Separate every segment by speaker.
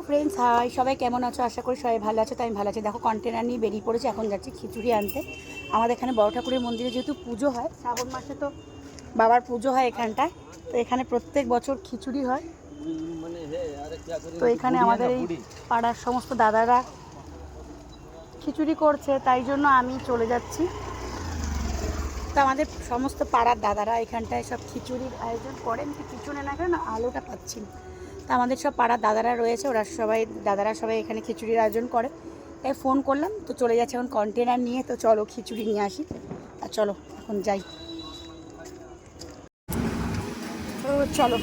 Speaker 1: Friends, high, সবাই কেমন আছো? আশা করি সবাই ভালো আছো। তো আমি ভালো আছি। দেখো, কন্টেনার নিয়ে বেরিয়ে পড়েছে। এখন যাচ্ছি খিচুড়ি আনতে। আমাদের এখানে বড় ঠাকুরের মন্দিরে যেহেতু পুজো হয়, শ্রাবণ মাসে তো বাবার পুজো হয় এখানটায়। তো এখানে প্রত্যেক বছর খিচুড়ি হয়। তো এখানে আমাদের এই পাড়ার সমস্ত দাদারা খিচুড়ি করছে, তাই জন্য আমি চলে যাচ্ছি। তো আমাদের সমস্ত পাড়ার দাদারা এখানটায় সব খিচুড়ির আয়োজন করেন। পিছনে না কেন আলোটা পাচ্ছি না। তা আমাদের সব পাড়ার দাদারা রয়েছে, দাদারা সবাই এখানে খিচুড়ির আয়োজন করে। তাই ফোন করলাম, তো চলে যাচ্ছে এখন কন্টেনার নিয়ে। তো চলো খিচুড়ি নিয়ে আসি, আর চলো এখন যাই। তো চলো,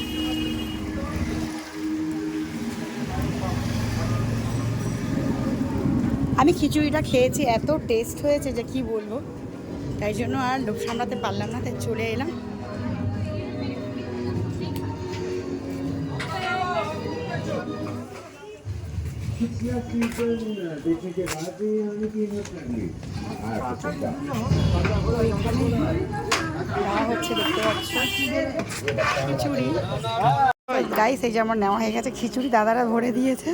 Speaker 1: আমি খিচুড়িটা খেয়েছি, এত টেস্ট হয়েছে যে কি বলবো। তাই জন্য আর লোভ সামলাতে পারলাম না, তাই চলে এলাম। হচ্ছে দেখতে পাচ্ছ খিচুড়ি। গাইস, এই যে আমার নেওয়া হয়ে গেছে খিচুড়ি, দাদারা ভরে দিয়েছে।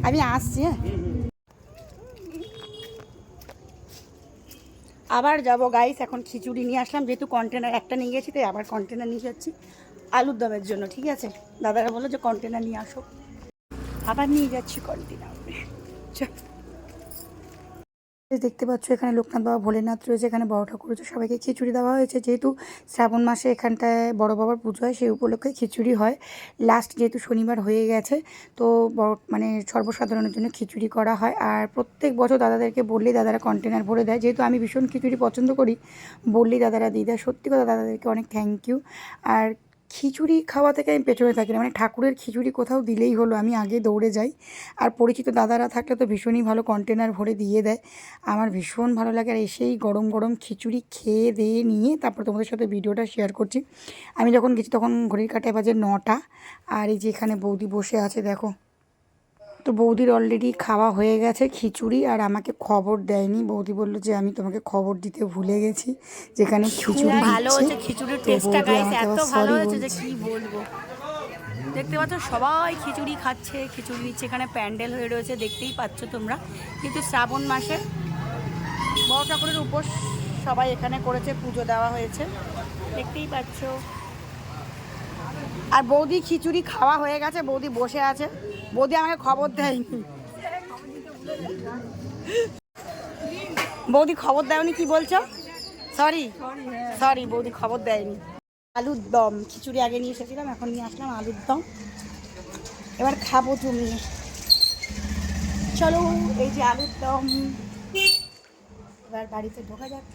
Speaker 1: আমি আসছি, হ্যাঁ আবার যাবো গাইস। এখন খিচুড়ি নিয়ে আসলাম, যেহেতু কন্টেনার একটা নিয়ে গেছি, তাই আবার কন্টেনার নিয়ে যাচ্ছি আলুর দমের জন্য। ঠিক আছে, দাদারা বললো যে কন্টেনার নিয়ে আসো, আবার নিয়ে যাচ্ছি কন্টেনার। দেখতে পাচ্ছ এখানে লোকনাথ বাবা, ভোলেনাথ রয়েছে, এখানে বড় ঠাকুর রয়েছে, সবাইকে খিচুড়ি দেওয়া হয়েছে। যেহেতু শ্রাবণ মাসে এখানটায় বড় বাবার পুজো হয়, সেই উপলক্ষে খিচুড়ি হয়। লাস্ট যেহেতু শনিবার হয়ে গেছে, তো মানে সর্বসাধারণের জন্য খিচুড়ি করা হয়। আর প্রত্যেক বছর দাদাদেরকে বললেই দাদারা কন্টেনার ভরে দেয়। যেহেতু আমি ভীষণ খিচুড়ি পছন্দ করি, বললেই দাদারা দিয়ে দেয়। সত্যি কথা, দাদাদেরকে অনেক থ্যাংক ইউ। আর খিচুড়ি খাওয়া থেকে আমি পেছনে থাকি না, মানে ঠাকুরের খিচুড়ি কোথাও দিলেই হলো, আমি আগে দৌড়ে যাই। আর পরিচিত দাদারা থাকলে তো ভীষণই ভালো, কন্টেনার ভরে দিয়ে দেয়। আমার ভীষণ ভালো লাগে। আর এসেই গরম গরম খিচুড়ি খেয়ে দিয়ে নিয়ে তারপর তোমাদের সাথে ভিডিওটা শেয়ার করছি। আমি যখন গেছি তখন ঘড়ির কাঁটায় বাজে 9টা। আর এই যে এখানে বৌদি বসে আছে দেখো। তো বৌদির অলরেডি খাওয়া হয়ে গেছে খিচুড়ি, আর আমাকে খবর দেয়নি। বৌদি বলল যে আমি তোমাকে খবর দিতে ভুলে গেছি, যেখানে খিচুড়ি ভালো হয়েছে। খিচুড়ির টেস্টটা গাইস এত ভালো হয়েছে যে কি বলবো। দেখতে পাচ্ছ সবাই খিচুড়ি খাচ্ছে, খিচুড়ি দিচ্ছে। এখানে প্যান্ডেল হয়ে রয়েছে, দেখতেই পাচ্ছ তোমরা। কিন্তু শ্রাবণ মাসে বড় ঠাকুরের উপোস সবাই এখানে করেছে, পুজো দেওয়া হয়েছে, দেখতেই পাচ্ছ। আর বৌদি খিচুড়ি খাওয়া হয়ে গেছে, বৌদি বসে আছে। বৌদি আমাকে খবর দেয়নি, বৌদি খবর দেয়নি। কি বলছো? সরি সরি, বৌদি খবর দেয়নি। আলুর দম খিচুড়ি আগে নিয়ে এসেছিলাম, এখন নিয়ে আসলাম আলুর দম। এবার খাবো জমিয়ে। চলো, এই যে আলুর দম, এবার বাড়িতে ঢোকা যাক।